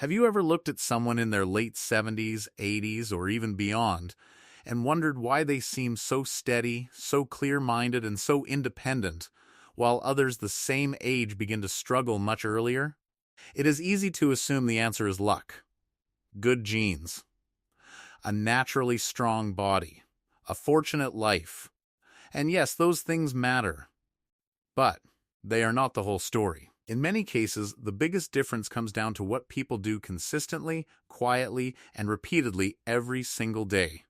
Have you ever looked at someone in their late 70s, 80s, or even beyond, and wondered why they seem so steady, so clear-minded, and so independent, while others the same age begin to struggle much earlier? It is easy to assume the answer is luck, good genes, a naturally strong body, a fortunate life. And yes, those things matter, but they are not the whole story. In many cases, the biggest difference comes down to what people do consistently, quietly, and repeatedly every single day.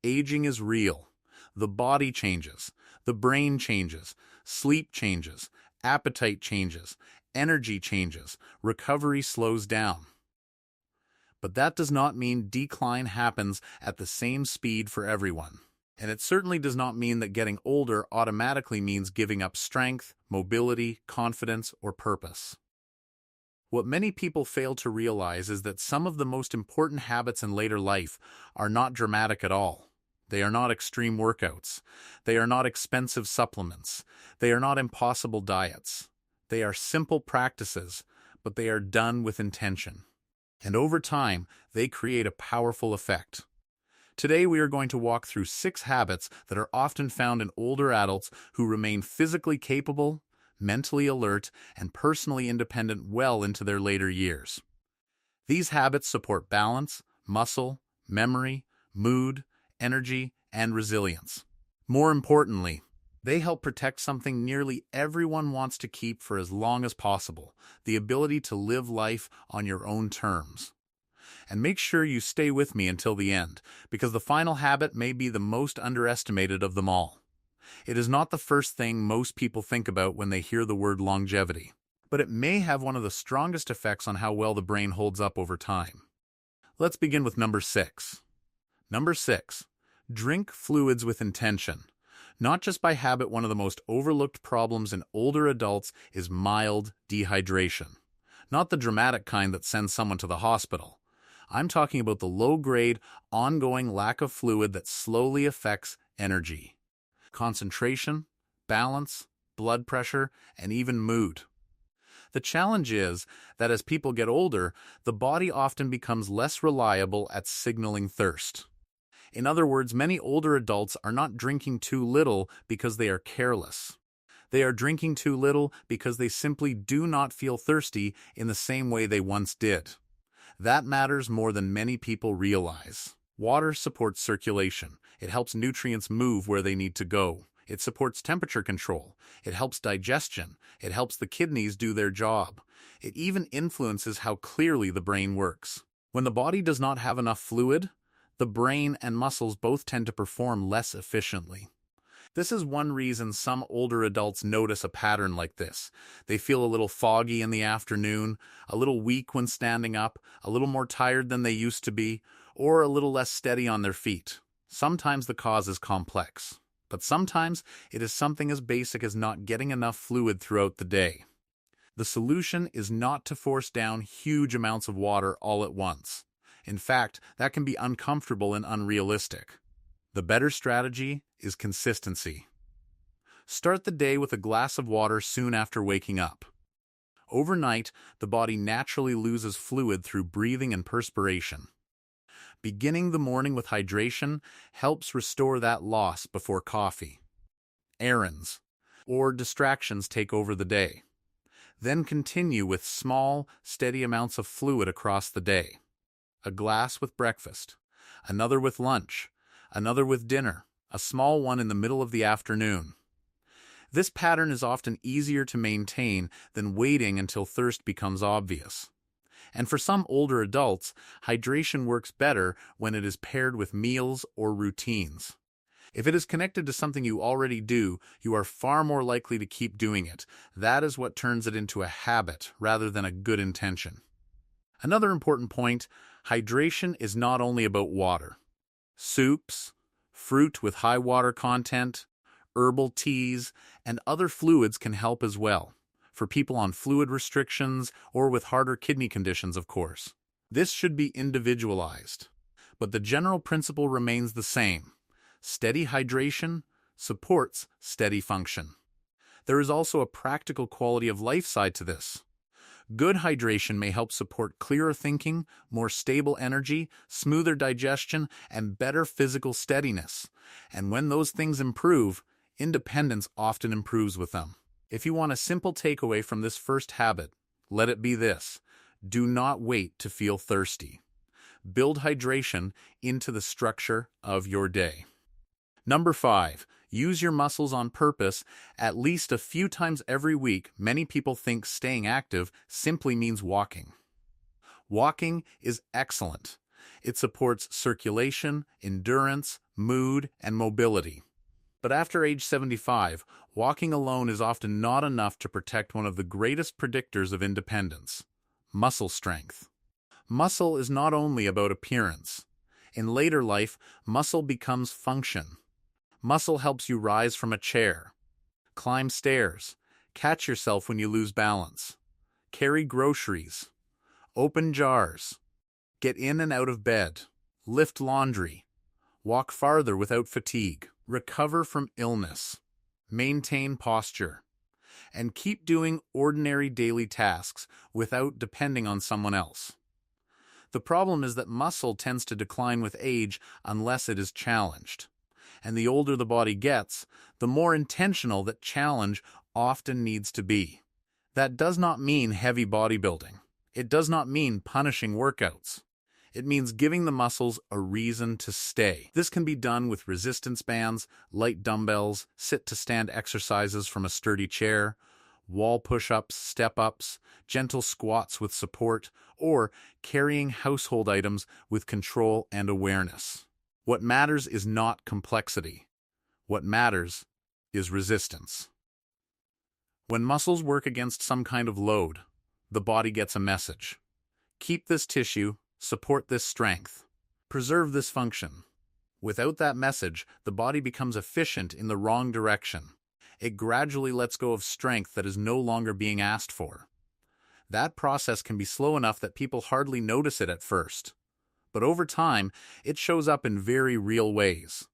Aging is real. The body changes, the brain changes, sleep changes, appetite changes, energy changes, recovery slows down. But that does not mean decline happens at the same speed for everyone. And it certainly does not mean that getting older automatically means giving up strength, mobility, confidence, or purpose. What many people fail to realize is that some of the most important habits in later life are not dramatic at all. They are not extreme workouts. They are not expensive supplements. They are not impossible diets. They are simple practices, but they are done with intention. And over time, they create a powerful effect. Today we are going to walk through 6 habits that are often found in older adults who remain physically capable, mentally alert, and personally independent well into their later years. These habits support balance, muscle, memory, mood, energy, and resilience. More importantly, they help protect something nearly everyone wants to keep for as long as possible, the ability to live life on your own terms. And make sure you stay with me until the end, because the final habit may be the most underestimated of them all. It is not the first thing most people think about when they hear the word longevity, but it may have one of the strongest effects on how well the brain holds up over time. Let's begin with number 6. Number 6. Drink fluids with intention. Not just by habit, one of the most overlooked problems in older adults is mild dehydration. Not the dramatic kind that sends someone to the hospital. I'm talking about the low-grade, ongoing lack of fluid that slowly affects energy, concentration, balance, blood pressure, and even mood. The challenge is that as people get older, the body often becomes less reliable at signaling thirst. In other words, many older adults are not drinking too little because they are careless. They are drinking too little because they simply do not feel thirsty in the same way they once did. That matters more than many people realize. Water supports circulation. It helps nutrients move where they need to go. It supports temperature control. It helps digestion. It helps the kidneys do their job. It even influences how clearly the brain works. When the body does not have enough fluid, the brain and muscles both tend to perform less efficiently. This is one reason some older adults notice a pattern like this. They feel a little foggy in the afternoon, a little weak when standing up, a little more tired than they used to be, or a little less steady on their feet. Sometimes the cause is complex, but sometimes it is something as basic as not getting enough fluid throughout the day. The solution is not to force down huge amounts of water all at once. In fact, that can be uncomfortable and unrealistic. The better strategy is consistency. Start the day with a glass of water soon after waking up. Overnight, the body naturally loses fluid through breathing and perspiration. Beginning the morning with hydration helps restore that loss before coffee, errands, or distractions take over the day. Then continue with small, steady amounts of fluid across the day. A glass with breakfast, another with lunch, another with dinner, a small one in the middle of the afternoon. This pattern is often easier to maintain than waiting until thirst becomes obvious. And for some older adults, hydration works better when it is paired with meals or routines. If it is connected to something you already do, you are far more likely to keep doing it. That is what turns it into a habit rather than a good intention. Another important point, hydration is not only about water. Soups, fruit with high water content, herbal teas, and other fluids can help as well, for people on fluid restrictions or with harder kidney conditions, of course. This should be individualized, but the general principle remains the same. Steady hydration supports steady function. There is also a practical quality of life side to this. Good hydration may help support clearer thinking, more stable energy, smoother digestion, and better physical steadiness. And when those things improve, independence often improves with them. If you want a simple takeaway from this first habit, let it be this: do not wait to feel thirsty. Build hydration into the structure of your day. Number 5. Use your muscles on purpose at least a few times every week. Many people think staying active simply means walking. Walking is excellent. It supports circulation, endurance, mood, and mobility. But after age 75, walking alone is often not enough to protect one of the greatest predictors of independence: muscle strength. Muscle is not only about appearance. In later life, muscle becomes function. Muscle helps you rise from a chair, climb stairs, catch yourself when you lose balance, carry groceries, open jars, get in and out of bed, lift laundry, walk farther without fatigue, recover from illness, maintain posture, and keep doing ordinary daily tasks without depending on someone else. The problem is that muscle tends to decline with age unless it is challenged. And the older the body gets, the more intentional that challenge often needs to be. That does not mean heavy bodybuilding. It does not mean punishing workouts. It means giving the muscles a reason to stay. This can be done with resistance bands, light dumbbells, sit-to-stand exercises from a sturdy chair, wall push-ups, step-ups, gentle squats with support, or carrying household items with control and awareness. What matters is not complexity. What matters is resistance. When muscles work against some kind of load, the body gets a message. Keep this tissue, support this strength, preserve this function. Without that message, the body becomes efficient in the wrong direction. It gradually lets go of strength that is no longer being asked for. That process can be slow enough that people hardly notice it at first. But over time, it shows up in very real ways.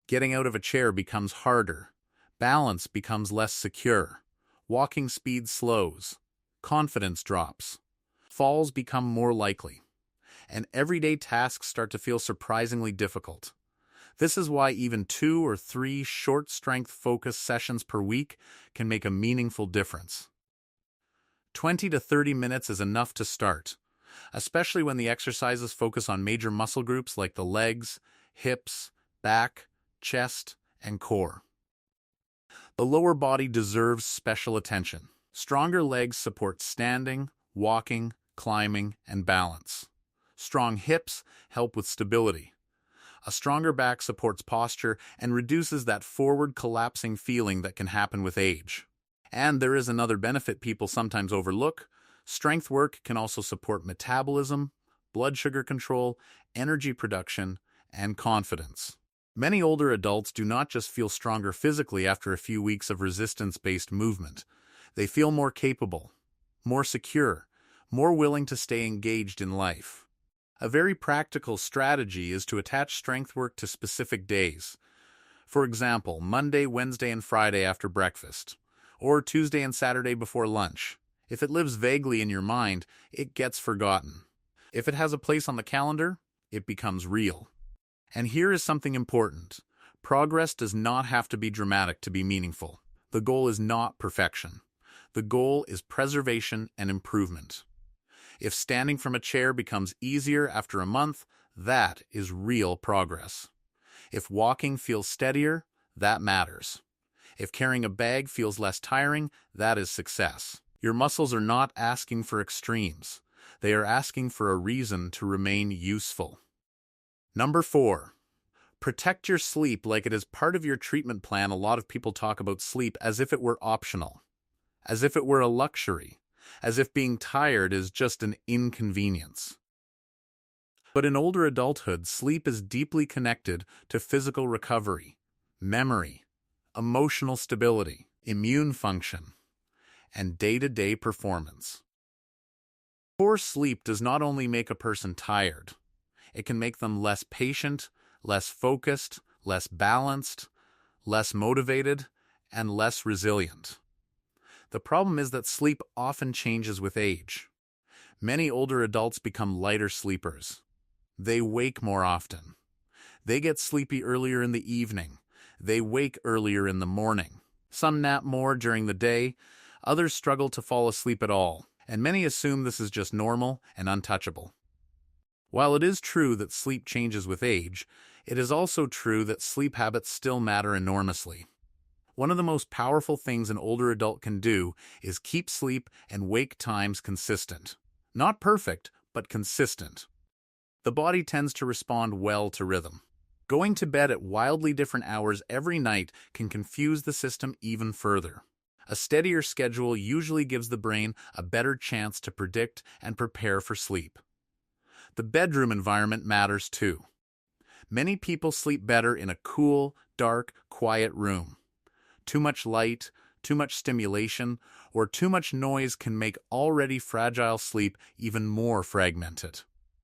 Getting out of a chair becomes harder. Balance becomes less secure. Walking speed slows. Confidence drops. Falls become more likely. And everyday tasks start to feel surprisingly difficult. This is why even 2 or 3 short strength focus sessions per week can make a meaningful difference. 20 to 30 minutes is enough to start, especially when the exercises focus on major muscle groups like the legs, hips, back, chest, and core. The lower body deserves special attention. Stronger legs support standing, walking, climbing, and balance. Strong hips help with stability. A stronger back supports posture and reduces that forward collapsing feeling that can happen with age. And there is another benefit people sometimes overlook. Strength work can also support metabolism, blood sugar control, energy production, and confidence. Many older adults do not just feel stronger physically after a few weeks of resistance-based movement. They feel more capable, more secure, more willing to stay engaged in life. A very practical strategy is to attach strength work to specific days. For example, Monday, Wednesday, and Friday after breakfast, or Tuesday and Saturday before lunch. If it lives vaguely in your mind, it gets forgotten. If it has a place on the calendar, it becomes real. And here is something important. Progress does not have to be dramatic to be meaningful. The goal is not perfection. The goal is preservation and improvement. If standing from a chair becomes easier after a month, that is real progress. If walking feels steadier, that matters. If carrying a bag feels less tiring, that is success. Your muscles are not asking for extremes. They are asking for a reason to remain useful. Number 4. Protect your sleep like it is part of your treatment plan. A lot of people talk about sleep as if it were optional, as if it were a luxury, as if being tired is just an inconvenience. But in older adulthood, sleep is deeply connected to physical recovery, memory, emotional stability, immune function, and day-to-day performance. Poor sleep does not only make a person tired, it can make them less patient, less focused, less balanced, less motivated, and less resilient. The problem is that sleep often changes with age. Many older adults become lighter sleepers. They wake more often. They get sleepy earlier in the evening. They wake earlier in the morning. Some nap more during the day. Others struggle to fall asleep at all, and many assume this is just normal and untouchable. While it is true that sleep changes with age, it is also true that sleep habits still matter enormously. One of the most powerful things an older adult can do is keep sleep and wake times consistent. Not perfect, but consistent. The body tends to respond well to rhythm. Going to bed at wildly different hours every night can confuse the system even further. A steadier schedule usually gives the brain a better chance to predict and prepare for sleep. The bedroom environment matters too. Many people sleep better in a cool, dark, quiet room. Too much light, too much stimulation, or too much noise can make already fragile sleep even more fragmented.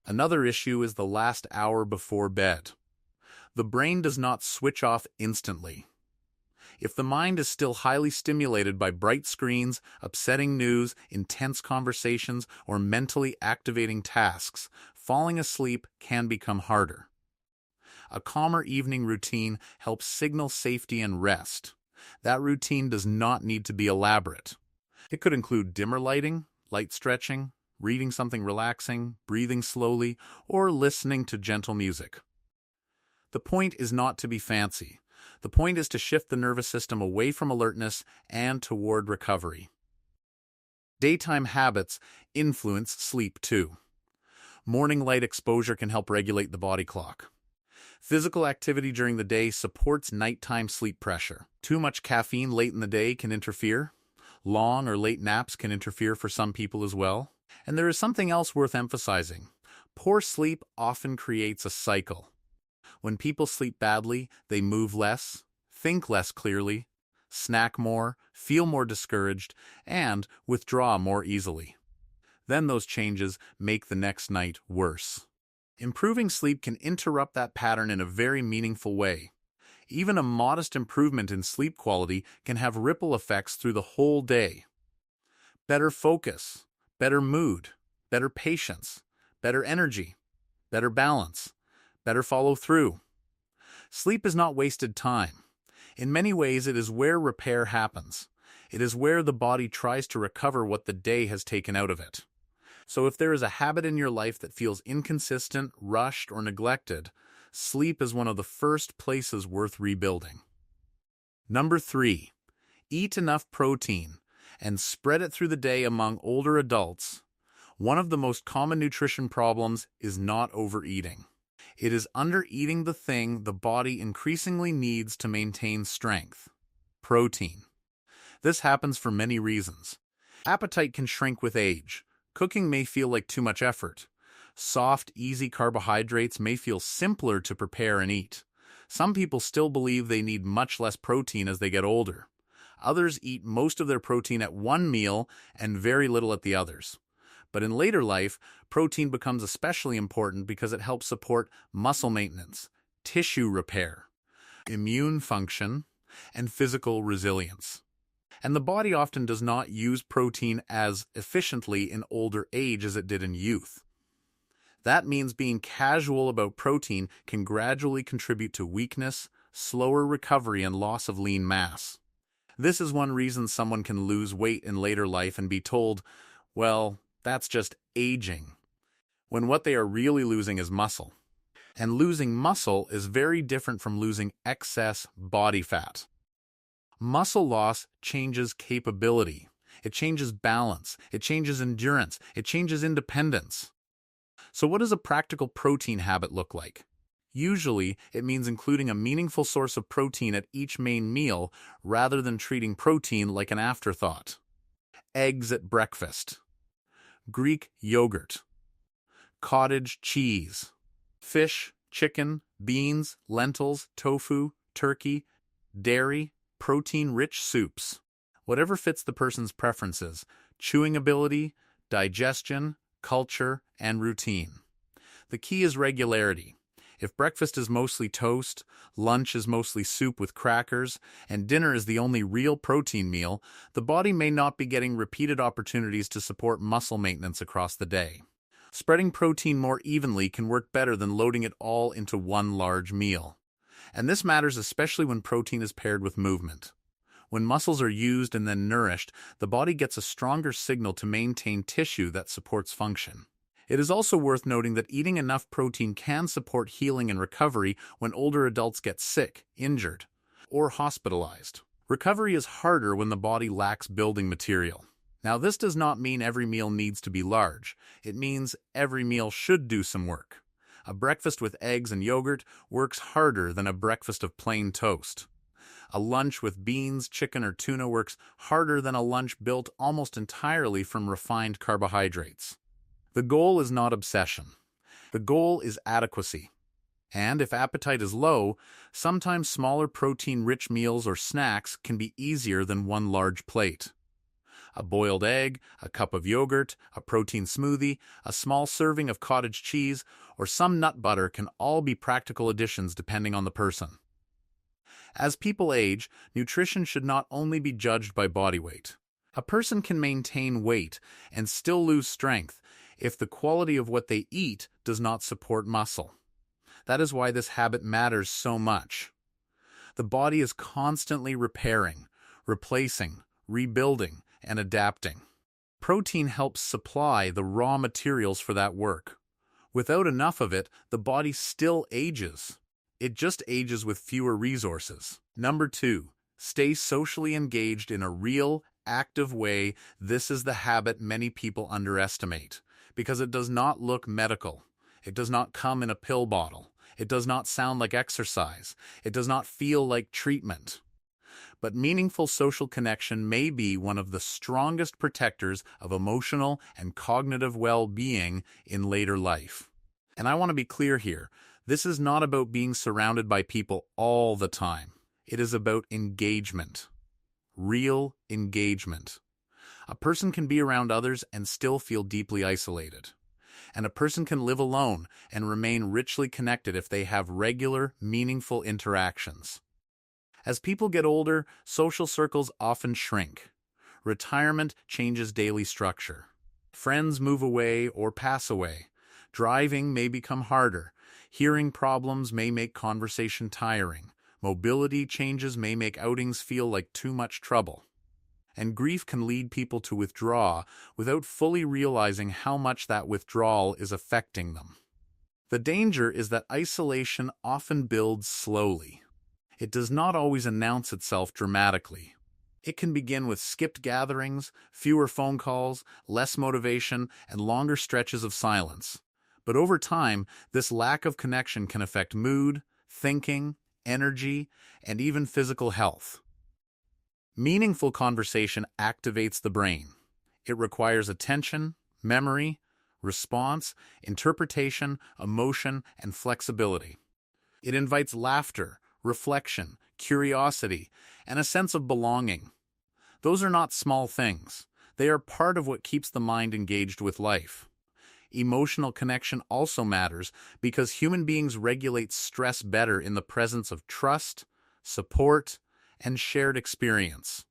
Another issue is the last hour before bed. The brain does not switch off instantly. If the mind is still highly stimulated by bright screens, upsetting news, intense conversations, or mentally activating tasks, falling asleep can become harder. A calmer evening routine helps signal safety and rest. That routine does not need to be elaborate. It could include dimmer lighting, light stretching, reading something relaxing, breathing slowly, or listening to gentle music. The point is not to be fancy. The point is to shift the nervous system away from alertness and toward recovery. Daytime habits influence sleep too. Morning light exposure can help regulate the body clock. Physical activity during the day supports nighttime sleep pressure. Too much caffeine late in the day can interfere. Long or late naps can interfere for some people as well. And there is something else worth emphasizing. Poor sleep often creates a cycle. When people sleep badly, they move less, think less clearly, snack more, feel more discouraged, and withdraw more easily. Then those changes make the next night worse. Improving sleep can interrupt that pattern in a very meaningful way. Even a modest improvement in sleep quality can have ripple effects through the whole day. Better focus, better mood, better patience, better energy, better balance, better follow through. Sleep is not wasted time. In many ways, it is where repair happens. It is where the body tries to recover what the day has taken out of it. So if there is a habit in your life that feels inconsistent, rushed, or neglected, sleep is one of the first places worth rebuilding. Number 3, eat enough protein and spread it through the day among older adults. One of the most common nutrition problems is not overeating. It is undereating the thing the body increasingly needs to maintain strength: protein. This happens for many reasons. Appetite can shrink with age. Cooking may feel like too much effort. Soft, easy carbohydrates may feel simpler to prepare and eat. Some people still believe they need much less protein as they get older. Others eat most of their protein at one meal and very little at the others. But in later life, protein becomes especially important because it helps support muscle maintenance, tissue repair, immune function, and physical resilience. And the body often does not use protein as efficiently in older age as it did in youth. That means being casual about protein can gradually contribute to weakness, slower recovery, and loss of lean mass. This is one reason someone can lose weight in later life and be told, well, that's just aging, when what they are really losing is muscle. And losing muscle is very different from losing excess body fat. Muscle loss changes capability. It changes balance. It changes endurance. It changes independence. So what does a practical protein habit look like? Usually, it means including a meaningful source of protein at each main meal rather than treating protein like an afterthought. Eggs at breakfast. Greek yogurt. Cottage cheese. Fish, chicken, beans, lentils, tofu, turkey, dairy, protein-rich soups. Whatever fits the person's preferences: chewing ability, digestion, culture, and routine. The key is regularity. If breakfast is mostly toast, lunch is mostly soup with crackers, and dinner is the only real protein meal, the body may not be getting repeated opportunities to support muscle maintenance across the day. Spreading protein more evenly can work better than loading it all into one large meal. And this matters especially when protein is paired with movement. When muscles are used and then nourished, the body gets a stronger signal to maintain tissue that supports function. It is also worth noting that eating enough protein can support healing and recovery when older adults get sick, injured, or hospitalized. Recovery is harder when the body lacks building material. Now, this does not mean every meal needs to be large. It means every meal should do some work. A breakfast with eggs and yogurt works harder than a breakfast of plain toast. A lunch with beans, chicken, or tuna works harder than a lunch built almost entirely from refined carbohydrates. The goal is not obsession. The goal is adequacy. And if appetite is low, sometimes smaller protein-rich meals or snacks can be easier than one large plate. A boiled egg, a cup of yogurt, a protein smoothie, a small serving of cottage cheese, or some nut butter can all be practical additions depending on the person. As people age, nutrition should not only be judged by body weight. A person can maintain weight and still lose strength if the quality of what they eat does not support muscle. That is why this habit matters so much. The body is constantly repairing, replacing, rebuilding, and adapting. Protein helps supply the raw materials for that work. Without enough of it, the body still ages. It just ages with fewer resources. Number 2, stay socially engaged in a real, active way. This is the habit many people underestimate because it does not look medical. It does not come in a pill bottle. It does not sound like exercise. It does not feel like treatment. But meaningful social connection may be one of the strongest protectors of emotional and cognitive well-being in later life. And I want to be clear here. This is not about being surrounded by people all the time. It is about engagement. Real engagement. A person can be around others and still feel deeply isolated. And a person can live alone and remain richly connected if they have regular, meaningful interactions. As people get older, social circles often shrink. Retirement changes daily structure. Friends move away or pass away. Driving may become harder. Hearing problems may make conversation tiring. Mobility changes may make outings feel like too much trouble. And grief can lead people to withdraw without fully realizing how much that withdrawal is affecting them. The danger is that isolation often builds slowly. It does not always announce itself dramatically. It can begin with skipped gatherings, fewer phone calls, less motivation, and longer stretches of silence. But over time, this lack of connection can affect mood, thinking, energy, and even physical health. Meaningful conversation activates the brain. It requires attention, memory, response, interpretation, emotion, and flexibility. It invites laughter, reflection, curiosity, and a sense of belonging. Those are not small things. They are part of what keeps the mind engaged with life. Emotional connection also matters because human beings regulate stress better in the presence of trust, support, and shared experience.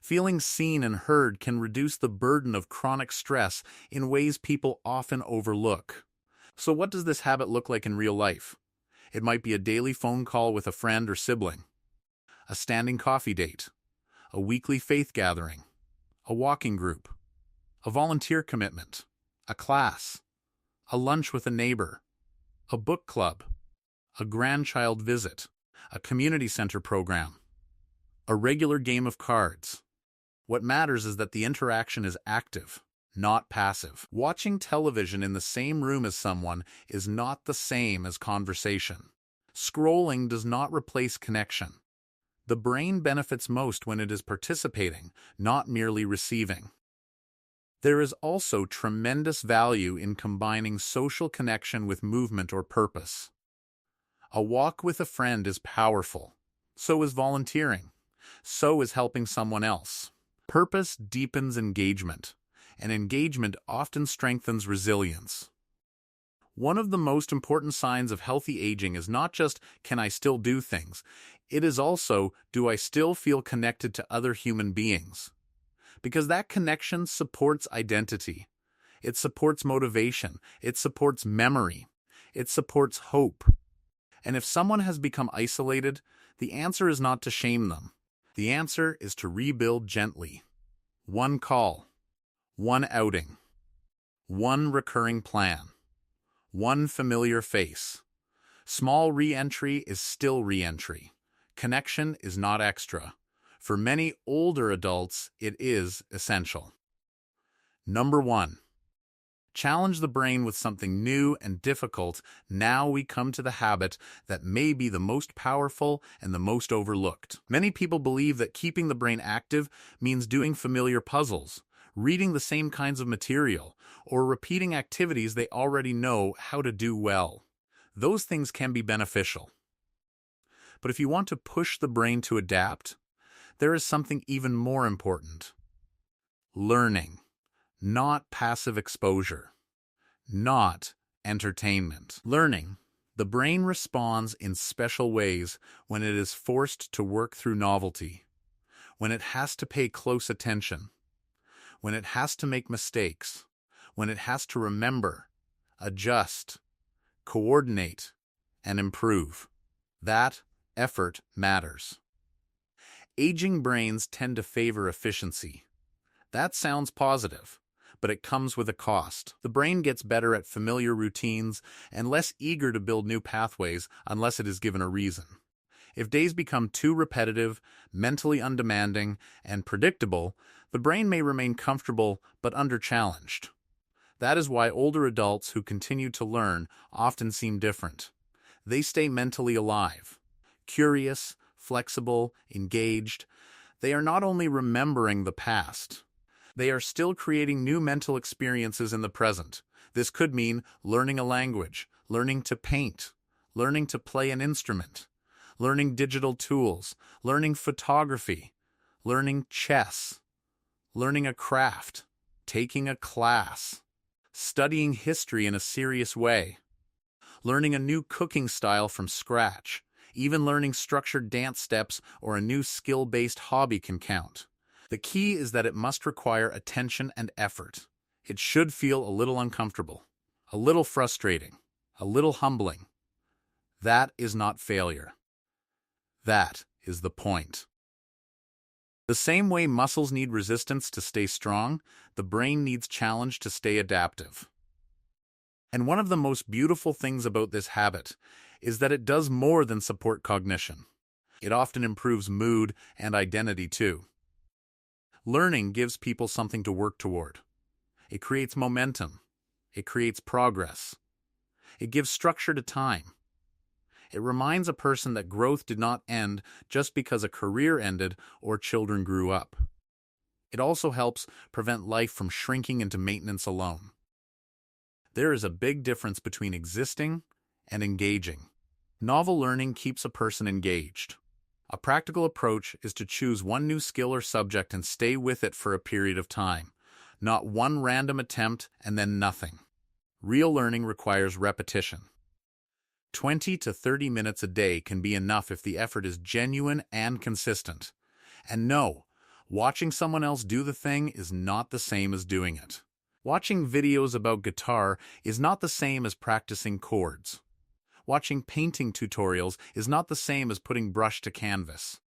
Feeling seen and heard can reduce the burden of chronic stress in ways people often overlook. So what does this habit look like in real life? It might be a daily phone call with a friend or sibling, a standing coffee date, a weekly faith gathering, a walking group, a volunteer commitment, a class, a lunch with a neighbor, a book club, a grandchild visit, a community center program, a regular game of cards. What matters is that the interaction is active, not passive. Watching television in the same room as someone is not the same as conversation. Scrolling does not replace connection. The brain benefits most when it is participating, not merely receiving. There is also tremendous value in combining social connection with movement or purpose. A walk with a friend is powerful. So is volunteering. So is helping someone else. Purpose deepens engagement, and engagement often strengthens resilience. One of the most important signs of healthy aging is not just, can I still do things? It is also, do I still feel connected to other human beings? Because that connection supports identity. It supports motivation. It supports memory. It supports hope. And if someone has become isolated, the answer is not to shame them. The answer is to rebuild gently. One call, one outing, one recurring plan, one familiar face. Small re-entry is still re-entry. Connection is not extra. For many older adults, it is essential. Number 1. Challenge the brain with something new and difficult. Now we come to the habit that may be the most powerful and the most overlooked. Many people believe that keeping the brain active means doing familiar puzzles, reading the same kinds of material, or repeating activities they already know how to do well. Those things can be beneficial. But if you want to push the brain to adapt, there is something even more important. Learning. Not passive exposure, not entertainment. Learning. The brain responds in special ways when it is forced to work through novelty, when it has to pay close attention, when it has to make mistakes, when it has to remember, adjust, coordinate, and improve. That effort matters. Aging brains tend to favor efficiency. That sounds positive, but it comes with a cost. The brain gets better at familiar routines and less eager to build new pathways unless it is given a reason. If days become too repetitive, mentally undemanding, and predictable, the brain may remain comfortable but under-challenged. That is why older adults who continue to learn often seem different. They stay mentally alive, curious, flexible, engaged. They are not only remembering the past, they are still creating new mental experiences in the present. This could mean learning a language, learning to paint, learning to play an instrument, learning digital tools, learning photography, learning chess, learning a craft, taking a class, studying history in a serious way, learning a new cooking style from scratch. Even learning structured dance steps or a new skill-based hobby can count. The key is that it must require attention and effort. It should feel a little uncomfortable, a little frustrating, a little humbling. That is not failure. That is the point. The same way muscles need resistance to stay strong, the brain needs challenge to stay adaptive. And one of the most beautiful things about this habit is that it does more than support cognition. It often improves mood and identity too. Learning gives people something to work toward. It creates momentum. It creates progress. It gives structure to time. It reminds a person that growth did not end just because a career ended or children grew up. It also helps prevent life from shrinking into maintenance alone. There is a big difference between existing and engaging. Novel learning keeps a person engaged. A practical approach is to choose one new skill or subject and stay with it for a period of time, not one random attempt and then nothing. Real learning requires repetition. 20 to 30 minutes a day can be enough if the effort is genuine and consistent. And no, watching someone else do the thing is not the same as doing it. Watching videos about guitar is not the same as practicing chords. Watching painting tutorials is not the same as putting brush to canvas.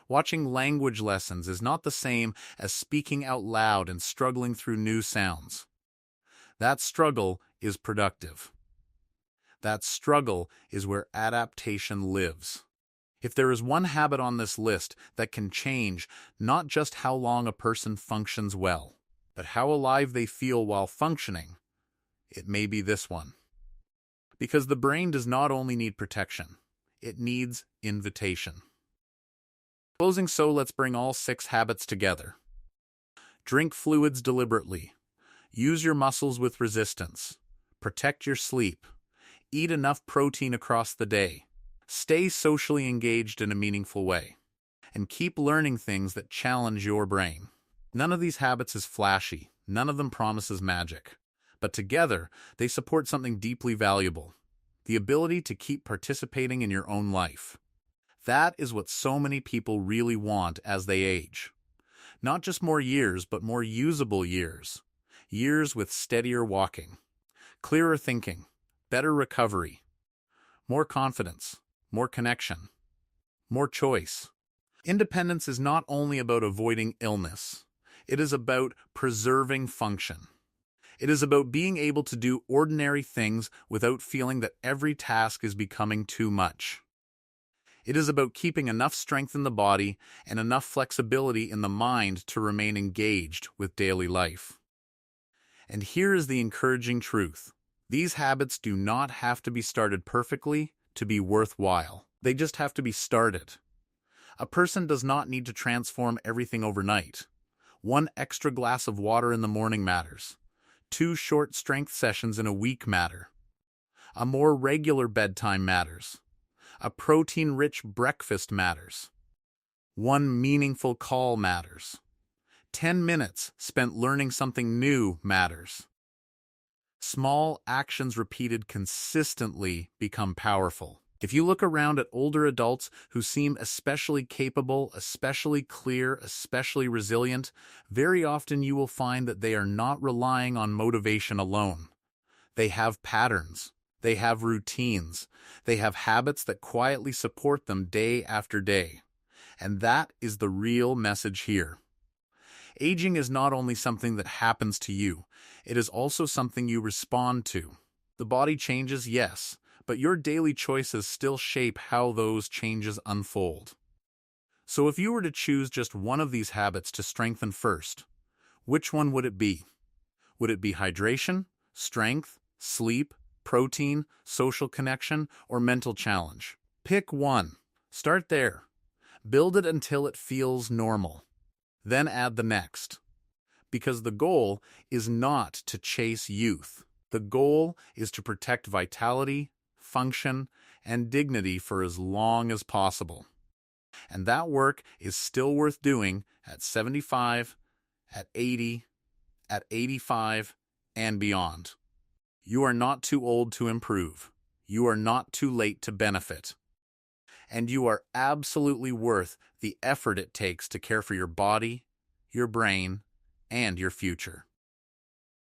Watching language lessons is not the same as speaking out loud and struggling through new sounds. That struggle is productive. That struggle is where adaptation lives. If there is one habit on this list that can change not just how long a person functions well, but how alive they feel while functioning, it may be this one. Because the brain does not only need protection, it needs invitation. Closing, so let's bring all 6 habits together. Drink fluids deliberately. Use your muscles with resistance. Protect your sleep. Eat enough protein across the day. Stay socially engaged in a meaningful way. And keep learning things that challenge your brain. None of these habits is flashy. None of them promises magic. But together, they support something deeply valuable: the ability to keep participating in your own life. That is what so many people really want as they age. Not just more years, but more usable years. Years with steadier walking, clearer thinking, better recovery, more confidence, more connection, more choice. Independence is not only about avoiding illness, it is about preserving function. It is about being able to do ordinary things without feeling that every task is becoming too much. It is about keeping enough strength in the body and enough flexibility in the mind to remain engaged with daily life. And here is the encouraging truth: these habits do not have to be started perfectly to be worthwhile. They just have to be started. A person does not need to transform everything overnight. One extra glass of water in the morning matters. 2 short strength sessions in a week matter. A more regular bedtime matters. A protein-rich breakfast matters. 1 meaningful call matters. 10 minutes spent learning something new matters. Small actions repeated consistently become powerful. If you look around at older adults who seem especially capable, especially clear, especially resilient, very often you will find that they are not relying on motivation alone. They have patterns. They have routines. They have habits that quietly support them day after day. And that is the real message here. Aging is not only something that happens to you, it is also something you respond to. The body changes, yes, but your daily choices still shape how those changes unfold. So if you were to choose just one of these habits to strengthen first, which one would it be? Would it be hydration, strength, sleep, protein, social connection, or mental challenge? Pick one. Start there. Build it until it feels normal. Then add the next. Because the goal is not to chase youth. The goal is to protect vitality, function, and dignity for as long as possible. And that work is still worth doing at 75, at 80, at 85, and beyond. You are not too old to improve. You are not too late to benefit. And you are absolutely worth the effort it takes to care for your body, your brain, and your future.